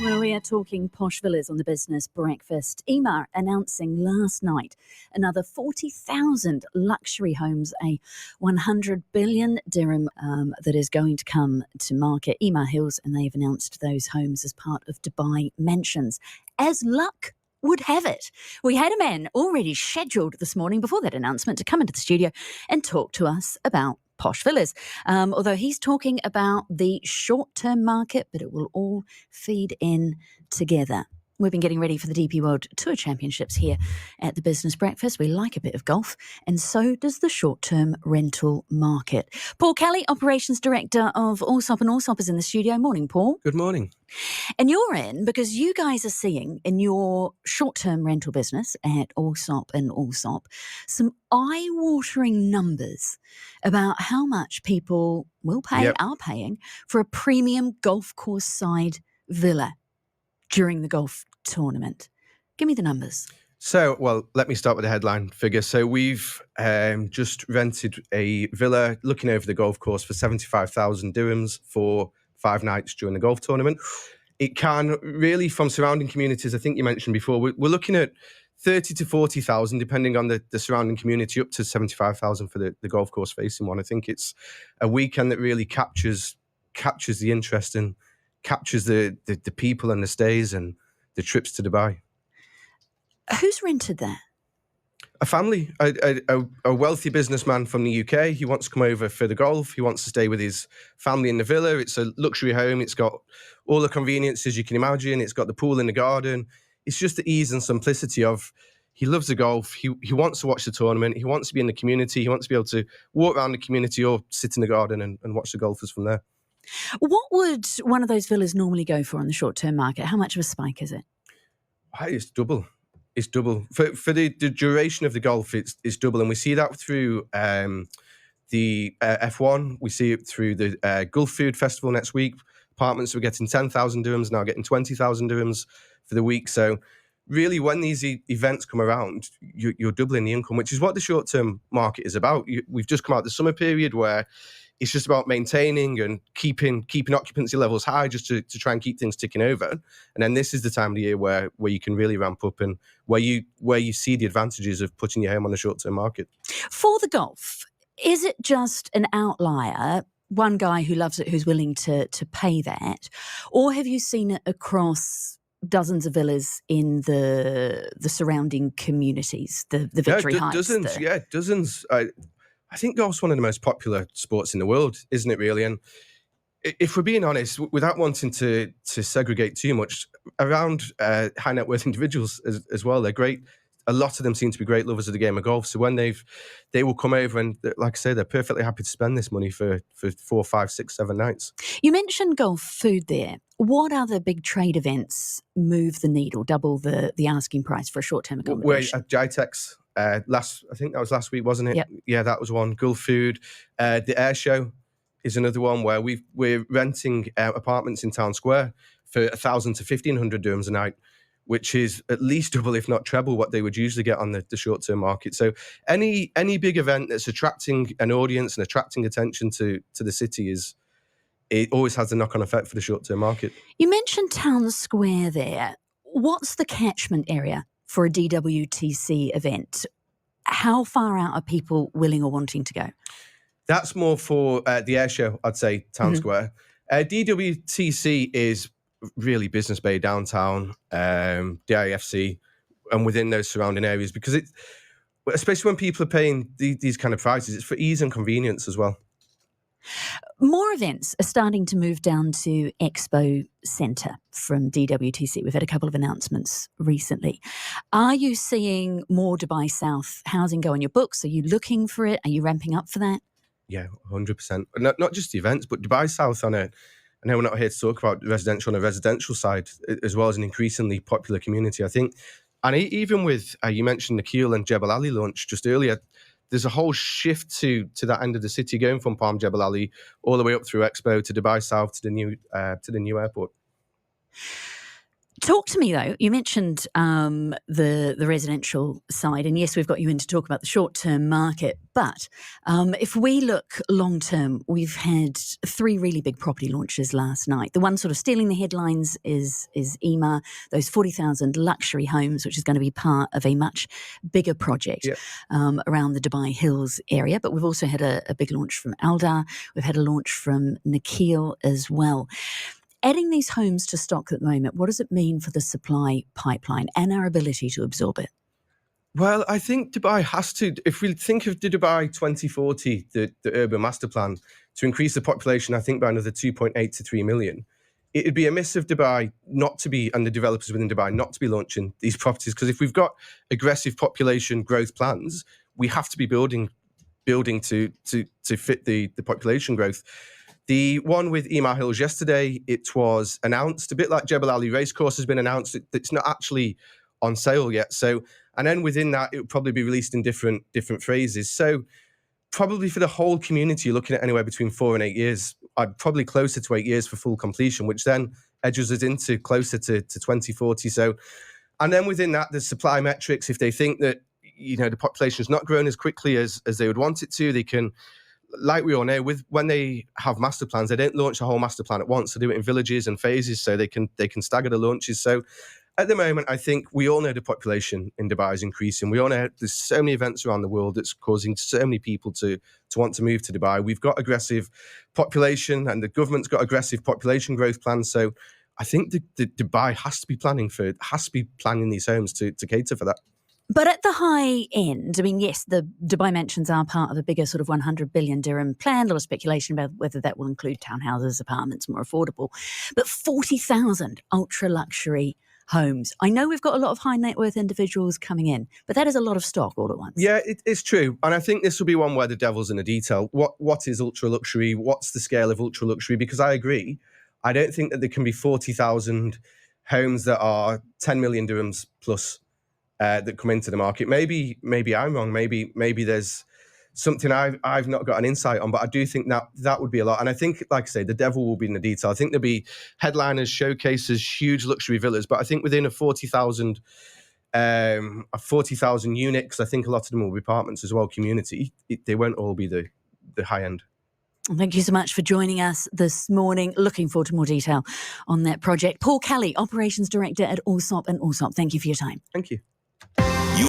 Well, we are talking posh villas on the business breakfast. Emaar announcing last night another 40,000 luxury homes, a 100 billion dirham that is going to come to market. Emaar Hills, and they've announced those homes as part of Dubai Mansions. As luck would have it, we had a man already scheduled this morning before that announcement to come into the studio and talk to us about posh villas. Although he's talking about the short-term market, but it will all feed in together. We've been getting ready for the DP World Tour Championships here at the Business Breakfast. We like a bit of golf, and so does the short-term rental market. Paul Kelly, Operations Director of Allsopp Allsopp, is in the studio. Morning, Paul. Good morning. And you're in because you guys are seeing in your short-term rental business at Allsopp Allsopp some eye-watering numbers about how much people will pay, are paying, for a premium golf course side villa during the golf tournament. Give me the numbers. So, well, let me start with the headline figure. So we've just rented a villa looking over the golf course for 75,000 dirhams for 5 nights during the golf tournament. It can really, from surrounding communities, I think you mentioned before, we're looking at 30 to 40,000, depending on the surrounding community, up to 75,000 for the golf course facing one. I think it's a weekend that really captures the interest and captures the people and the stays and the trips to Dubai. Who's rented that? A family, a wealthy businessman from the UK. He wants to come over for the golf. He wants to stay with his family in the villa. It's a luxury home. It's got all the conveniences you can imagine. It's got the pool in the garden. It's just the ease and simplicity of, he loves the golf. He wants to watch the tournament. He wants to be in the community. He wants to be able to walk around the community or sit in the garden and watch the golfers from there. What would one of those villas normally go for on the short-term market? How much of a spike is it? It's double. It's double. For the duration of the golf, it's double. And we see that through the F1. We see it through the Gulf Food Festival next week. Apartments were getting 10,000 dirhams, now getting 20,000 dirhams for the week. So really, when these events come around, you're doubling the income, which is what the short-term market is about. We've just come out of the summer period where it's just about maintaining and keeping occupancy levels high just to try and keep things ticking over. And then this is the time of the year where you can really ramp up and where you see the advantages of putting your home on the short-term market. For the golf, is it just an outlier, one guy who loves it, who's willing to pay that? Or have you seen it across dozens of villas in the surrounding communities, the Victory Heights? Dozens. I think golf's one of the most popular sports in the world, isn't it, really? And if we're being honest, without wanting to segregate too much, around high net worth individuals as well, they're great. A lot of them seem to be great lovers of the game of golf. So when they will come over and, like I say, they're perfectly happy to spend this money for 4, 5, 6, 7 nights. You mentioned golf food there. What other big trade events move the needle, double the asking price for a short-term accommodation? At FITEX. I think that was last week, wasn't it? Yep. Yeah, that was one. Gulf Food. The Airshow is another one where we're renting apartments in Town Square for 1,000 to 1,500 dirhams a night, which is at least double, if not treble, what they would usually get on the short-term market. So any big event that's attracting an audience and attracting attention to the city it always has a knock-on effect for the short-term market. You mentioned Town Square there. What's the catchment area for a DWTC event? How far out are people willing or wanting to go? That's more for the Airshow, I'd say, Town Square. DWTC is really Business Bay, downtown, the IFC, and within those surrounding areas, because especially when people are paying these kind of prices, it's for ease and convenience as well. More events are starting to move down to Expo Centre from DWTC. We've had a couple of announcements recently. Are you seeing more Dubai South housing go on your books? Are you looking for it? Are you ramping up for that? Yeah, 100%. Not just the events, but Dubai South I know we're not here to talk about residential on a residential side, as well as an increasingly popular community, I think. And even with, you mentioned Nakheel and Jebel Ali launch just earlier, there's a whole shift to that end of the city, going from Palm Jebel Ali all the way up through Expo to Dubai South to the new airport. Talk to me, though. You mentioned the residential side, and yes, we've got you in to talk about the short-term market. But if we look long-term, we've had 3 really big property launches last night. The one sort of stealing the headlines is EMA, those 40,000 luxury homes, which is going to be part of a much bigger project around the Dubai Hills area. But we've also had a big launch from Aldar. We've had a launch from Nakheel as well. Adding these homes to stock at the moment, what does it mean for the supply pipeline and our ability to absorb it? Well, I think Dubai has to, if we think of the Dubai 2040, the urban master plan, to increase the population, I think, by another 2.8 to 3 million, it'd be amiss of Dubai not to be, and the developers within Dubai, not to be launching these properties. Because if we've got aggressive population growth plans, we have to be building to fit the population growth. The one with Ema Hills yesterday, it was announced, a bit like Jebel Ali Racecourse has been announced, it's not actually on sale yet. So, and then within that, it would probably be released in different phases. So probably for the whole community, you're looking at anywhere between 4 and 8 years. I'd probably closer to 8 years for full completion, which then edges us into closer to 2040. So, and then within that, there's supply metrics. If they think that, the population's not grown as quickly as they would want it to, they can, like we all know, when they have master plans, they don't launch a whole master plan at once. They do it in villages and phases, so they can stagger the launches. So at the moment, I think we all know the population in Dubai is increasing. We all know there's so many events around the world that's causing so many people to want to move to Dubai. We've got aggressive population, and the government's got aggressive population growth plans. So I think the Dubai has to be planning these homes to cater for that. But at the high end, I mean, yes, the Dubai mansions are part of a bigger sort of 100 billion dirham plan. A lot of speculation about whether that will include townhouses, apartments, more affordable. But 40,000 ultra-luxury homes. I know we've got a lot of high net worth individuals coming in, but that is a lot of stock all at once. Yeah, it's true. And I think this will be one where the devil's in the detail. What is ultra-luxury? What's the scale of ultra-luxury? Because I agree, I don't think that there can be 40,000 homes that are 10 million dirhams plus that come into the market. Maybe I'm wrong. Maybe there's something I've not got an insight on, but I do think that would be a lot. And I think, like I say, the devil will be in the detail. I think there'll be headliners, showcases, huge luxury villas, but I think within a 40,000 unit, because I think a lot of them will be apartments as well, community, they won't all be the high end. Thank you so much for joining us this morning. Looking forward to more detail on that project. Paul Kelly, Operations Director at Allsopp Allsopp. Thank you for your time. Thank you.